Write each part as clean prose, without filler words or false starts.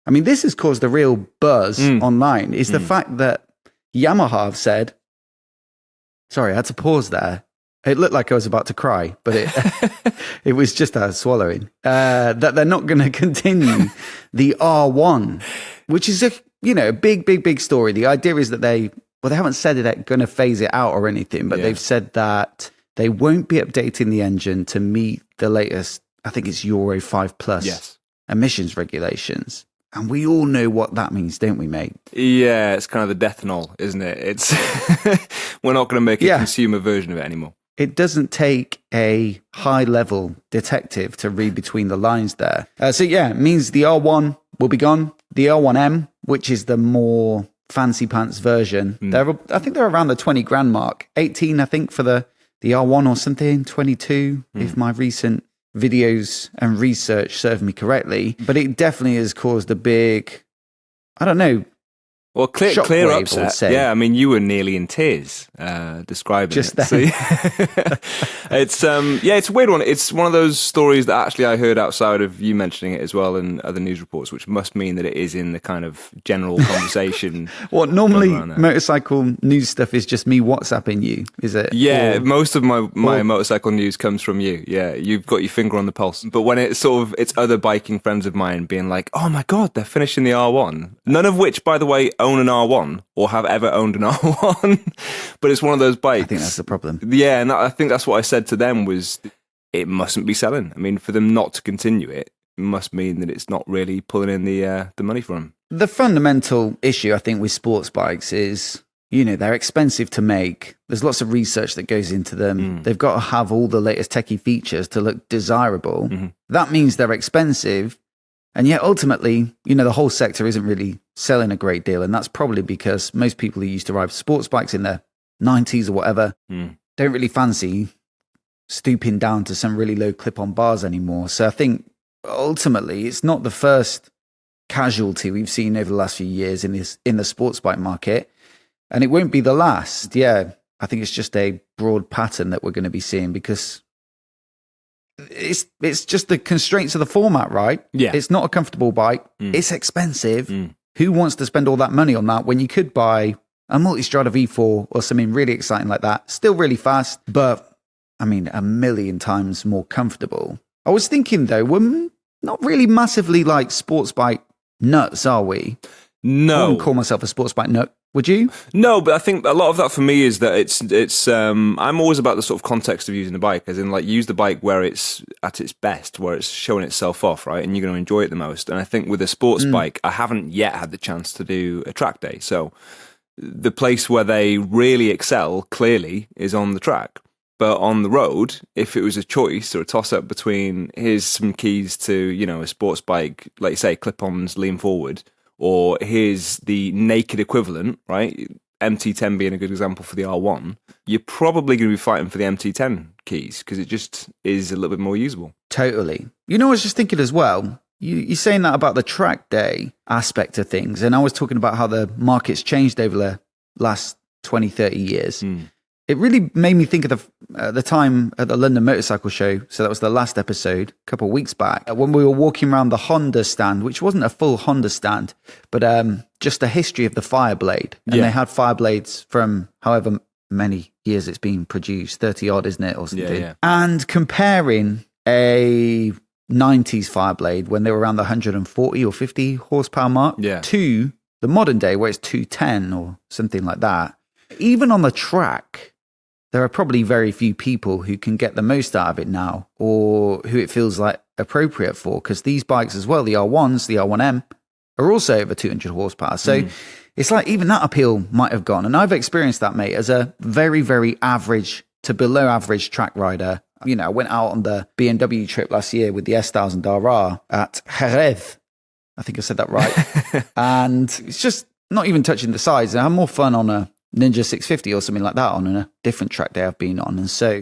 I mean, this has caused a real buzz online, is the fact that Yamaha have said, sorry, I had to pause there. It looked like I was about to cry, but it was just swallowing, that they're not going to continue the R1, which is a big story. The idea is that they haven't said they're going to phase it out or anything, but they've said that they won't be updating the engine to meet the latest, I think it's Euro 5 plus emissions regulations. And we all know what that means, don't we, mate? Yeah, it's kind of the death knell, isn't it? It's we're not going to make a consumer version of it anymore. It doesn't take a high-level detective to read between the lines there. It means the R1 will be gone. The R1M, which is the more fancy pants version, I think they're around the 20 grand mark. 18, I think, for the R1 or something, 22, if my recent videos and research serve me correctly. But it definitely has caused a big, I don't know, well, clear upset. Yeah, I mean, you were nearly in tears describing just it. So, it's a weird one. It's one of those stories that actually I heard outside of you mentioning it as well in other news reports, which must mean that it is in the kind of general conversation. Well, normally motorcycle news stuff is just me WhatsApping you, is it? Yeah, most of my motorcycle news comes from you. Yeah, you've got your finger on the pulse. But when it's it's other biking friends of mine being like, oh my God, they're finishing the R1. None of which, by the way, own an R1 or have ever owned an R1, but it's one of those bikes. I think that's the problem. Yeah, and I think that's what I said to them was it mustn't be selling. I mean, for them not to continue it must mean that it's not really pulling in the money for them. The fundamental issue, I think, with sports bikes is, they're expensive to make. There's lots of research that goes into them. They've got to have all the latest techie features to look desirable. That means they're expensive. And yet, ultimately, the whole sector isn't really selling a great deal. And that's probably because most people who used to ride sports bikes in their 90s or whatever don't really fancy stooping down to some really low clip-on bars anymore. So I think, ultimately, it's not the first casualty we've seen over the last few years in the sports bike market. And it won't be the last. Yeah, I think it's just a broad pattern that we're going to be seeing because it's just the constraints of the format, right? Yeah. It's not a comfortable bike. It's expensive. Who wants to spend all that money on that when you could buy a Multistrada V4 or something really exciting like that? Still really fast, but I mean, a million times more comfortable. I was thinking though, we're not really massively like sports bike nuts, are we? No. I wouldn't call myself a sports bike nut. Would you? No, but I think a lot of that for me is that it's I'm always about the sort of context of using the bike, as in like use the bike where it's at its best, where it's showing itself off, right? And you're going to enjoy it the most. And I think with a sports bike, I haven't yet had the chance to do a track day. So the place where they really excel clearly is on the track. But on the road, if it was a choice or a toss-up between here's some keys to, a sports bike, like you say, clip-ons, lean forward, or here's the naked equivalent, right? MT10 being a good example for the R1, you're probably going to be fighting for the MT10 keys because it just is a little bit more usable. Totally. I was just thinking as well, you're saying that about the track day aspect of things, and I was talking about how the market's changed over the last 20, 30 years. It really made me think of the time at the London Motorcycle Show. So that was the last episode, a couple of weeks back, when we were walking around the Honda stand, which wasn't a full Honda stand, but just a history of the Fireblade. And they had Fireblades from however many years it's been produced, 30 odd, isn't it, or something? Yeah. And comparing a 90s Fireblade when they were around the 140 or 50 horsepower mark to the modern day where it's 210 or something like that. Even on the track, there are probably very few people who can get the most out of it now or who it feels like appropriate for, because these bikes as well, the R1s, the R1M, are also over 200 horsepower. So it's like even that appeal might have gone. And I've experienced that, mate, as a very, very average to below average track rider. I went out on the BMW trip last year with the S1000RR at Jerez. I think I said that right. And it's just not even touching the sides. I have more fun on a Ninja 650 or something like that on a different track day I've been on. And so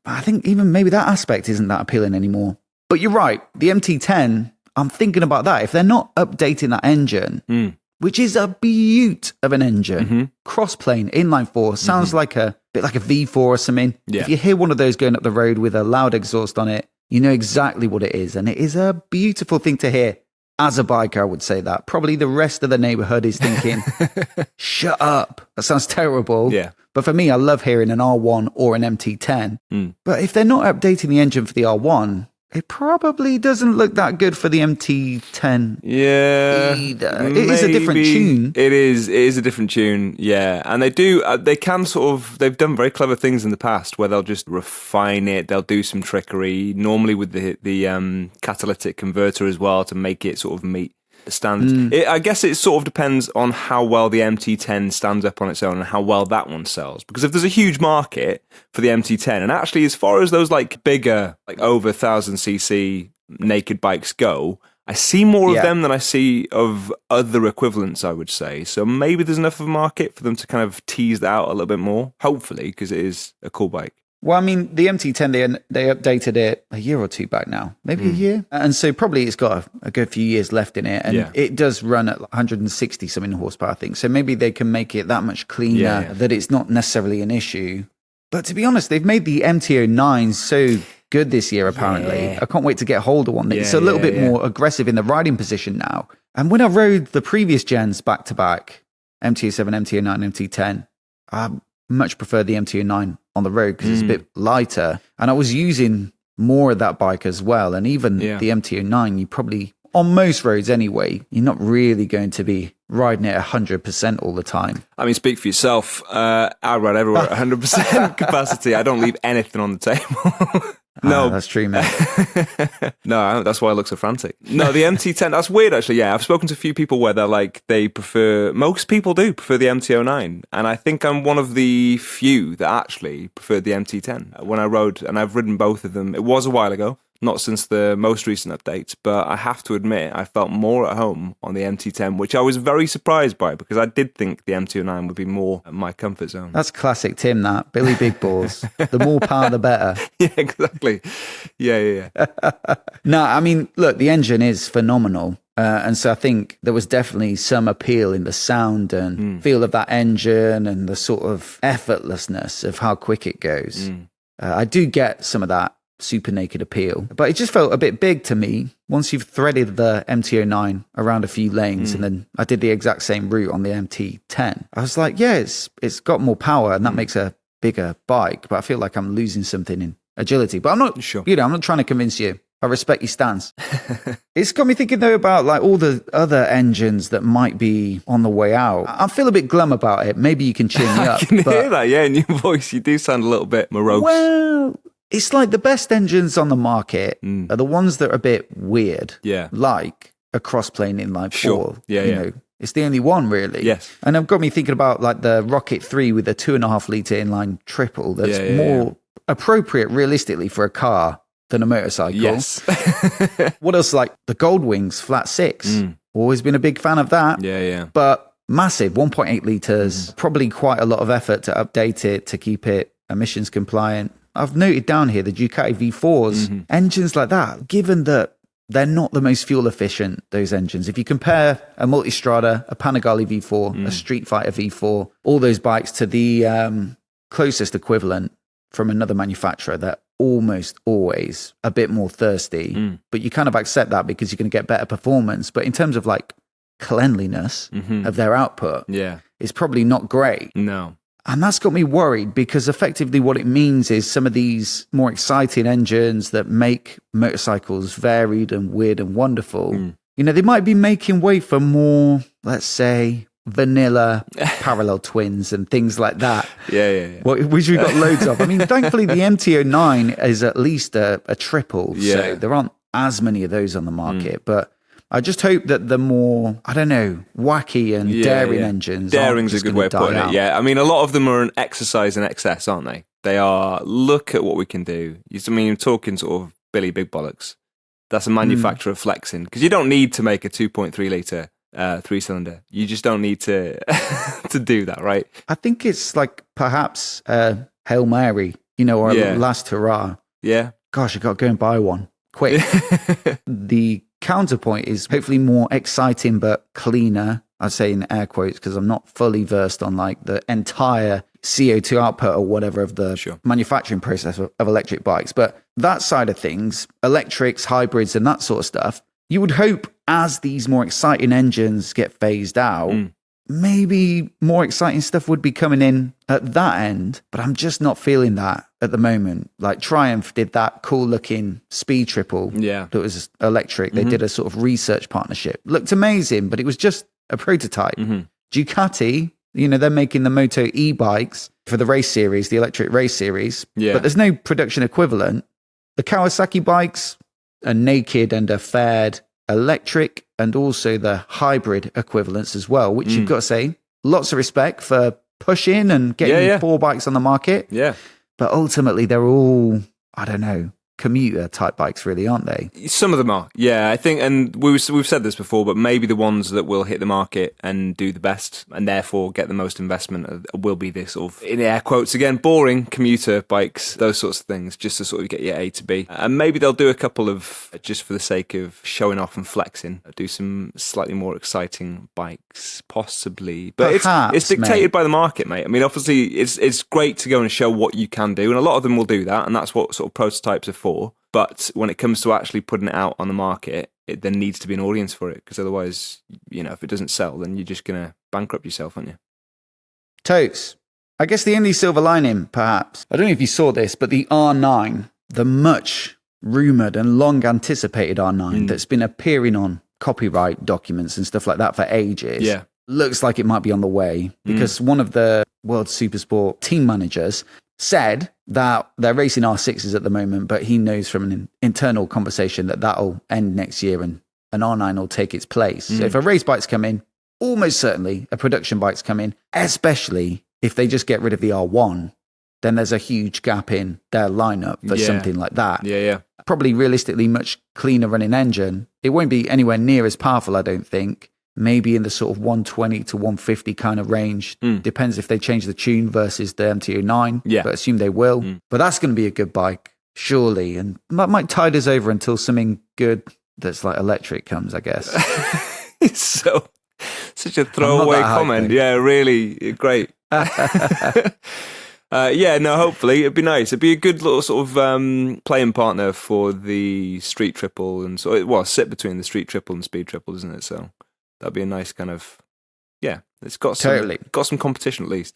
I think even maybe that aspect isn't that appealing anymore. But you're right, the MT10, I'm thinking about that. If they're not updating that engine, which is a beaut of an engine, cross-plane, inline-4, sounds like a bit like a V4 or something. If you hear one of those going up the road with a loud exhaust on it, you know exactly what it is. And it is a beautiful thing to hear. As a biker, I would say that. Probably the rest of the neighborhood is thinking, shut up. That sounds terrible. Yeah. But for me, I love hearing an R1 or an MT10. But if they're not updating the engine for the R1, it probably doesn't look that good for the MT10 either. It is a different tune. It is a different tune, yeah. And they can sort of, they've done very clever things in the past where they'll just refine it, they'll do some trickery, normally with the catalytic converter as well to make it sort of meet the standards. I guess it sort of depends on how well the MT10 stands up on its own and how well that one sells. Because if there's a huge market for the MT10, and actually as far as those like bigger, like over 1,000cc naked bikes go, I see more of them than I see of other equivalents, I would say. So maybe there's enough of a market for them to kind of tease that out a little bit more, hopefully, because it is a cool bike. Well, I mean, the MT10, they updated it a year or two back now, maybe a year. And so probably it's got a good few years left in it. And it does run at 160 something horsepower, I think. So maybe they can make it that much cleaner that it's not necessarily an issue. But to be honest, they've made the MT09 so good this year, apparently. I can't wait to get hold of one. It's a little bit more aggressive in the riding position now. And when I rode the previous gens back to back, MT07, MT09, MT10, I much prefer the MT09 on the road because it's a bit lighter. And I was using more of that bike as well. And even the MT09, you probably, on most roads anyway, you're not really going to be riding it 100% all the time. I mean, speak for yourself. I ride everywhere at 100% capacity. I don't leave anything on the table. No, that's true, man. No, that's why I look so frantic. No, the MT10, that's weird actually. Yeah, I've spoken to a few people where they're like, most people do prefer the MT09. And I think I'm one of the few that actually preferred the MT10 when I rode, and I've ridden both of them. It was a while ago, not since the most recent updates, but I have to admit, I felt more at home on the MT10, which I was very surprised by because I did think the MT09 would be more my comfort zone. That's classic Tim, that. Billy Big Balls. The more power, the better. Yeah, exactly. Yeah. No, I mean, look, the engine is phenomenal. And so I think there was definitely some appeal in the sound and feel of that engine and the sort of effortlessness of how quick it goes. I do get some of that super naked appeal, but it just felt a bit big to me once you've threaded the MT09 around a few lanes. And then I did the exact same route on the MT10. I was like, yeah, it's got more power and that makes a bigger bike, but I feel like I'm losing something in agility. But I'm not sure, I'm not trying to convince you. I respect your stance. It's got me thinking though about like all the other engines that might be on the way out. I feel a bit glum about it. Maybe you can cheer me up. I can hear that, in your voice. You do sound a little bit morose. Well, it's like the best engines on the market are the ones that are a bit weird. Yeah. Like a cross-plane inline four. Yeah, you know, it's the only one really. Yes. And it got me thinking about like the Rocket 3 with a 2.5 litre inline triple that's more appropriate realistically for a car than a motorcycle. Yes. What else? Like the Goldwings Flat 6. Always been a big fan of that. Yeah. But massive, 1.8 litres. Probably quite a lot of effort to update it, to keep it emissions compliant. I've noted down here the Ducati V4s, engines like that, given that they're not the most fuel efficient, those engines. If you compare a Multistrada, a Panigale V4, a Street Fighter V4, all those bikes to the closest equivalent from another manufacturer, they're almost always a bit more thirsty. But you kind of accept that because you're going to get better performance. But in terms of like cleanliness of their output, it's probably not great. No. And that's got me worried because effectively what it means is some of these more exciting engines that make motorcycles varied and weird and wonderful, they might be making way for more, let's say, vanilla parallel twins and things like that. Yeah. Which we've got loads of. I mean, thankfully the MT09 is at least a triple. Yeah. So there aren't as many of those on the market, but I just hope that the more, I don't know, wacky and daring engines. Daring's a good way of putting it. Yeah, I mean, a lot of them are an exercise in excess, aren't they? They are, look at what we can do. I mean, you're talking sort of Billy Big Bollocks. That's a manufacturer flexing. Because you don't need to make a 2.3 litre 3-cylinder. You just don't need to to do that, right? I think it's like perhaps Hail Mary, or a last hurrah. Yeah. Gosh, I got to go and buy one. Quick. The counterpoint is hopefully more exciting but cleaner. I say in air quotes because I'm not fully versed on like the entire CO2 output or whatever of the manufacturing process of electric bikes. But that side of things, electrics, hybrids and that sort of stuff, you would hope as these more exciting engines get phased out, maybe more exciting stuff would be coming in at that end, but I'm just not feeling that at the moment. Like Triumph did that cool looking speed triple that was electric. They did a sort of research partnership. Looked amazing, but it was just a prototype. Ducati, they're making the Moto e-bikes for the race series, the electric race series, but there's no production equivalent. The Kawasaki bikes are naked and are fared electric, and also the hybrid equivalents as well, which you've got to say, lots of respect for pushing and getting 4 bikes on the market. Yeah. But ultimately, they're all, I don't know, commuter type bikes, really, aren't they? Some of them are, yeah. I think, and we've said this before, but maybe the ones that will hit the market and do the best, and therefore get the most investment, will be this sort of, in air quotes again, boring commuter bikes, those sorts of things, just to sort of get you A to B. And maybe they'll do a couple of, just for the sake of showing off and flexing, do some slightly more exciting bikes, possibly. But perhaps, it's dictated by the market, mate. I mean, obviously, it's great to go and show what you can do, and a lot of them will do that, and that's what sort of prototypes are for. But when it comes to actually putting it out on the market, there needs to be an audience for it, because otherwise, if it doesn't sell, then you're just going to bankrupt yourself, aren't you? Totes. I guess the only silver lining, perhaps, I don't know if you saw this, but the R9, the much rumoured and long anticipated R9 that's been appearing on copyright documents and stuff like that for ages, looks like it might be on the way, because one of the World Supersport team managers said that they're racing R6s at the moment, but he knows from an internal conversation that that'll end next year and an R9 will take its place. So if a race bike's come in, almost certainly a production bike's come in, especially if they just get rid of the R1, then there's a huge gap in their lineup for something like that. Yeah. Probably realistically much cleaner running engine. It won't be anywhere near as powerful, I don't think. Maybe in the sort of 120 to 150 kind of range. Depends if they change the tune versus the MT09. But assume they will. But that's going to be a good bike, surely. And that might tide us over until something good that's like electric comes, I guess. It's such a throwaway comment. Yeah, really great. Hopefully it'd be nice. It'd be a good little sort of playing partner for the street triple, and sit between the street triple and speed triple, isn't it? So that'd be a nice kind of, it's got some competition at least.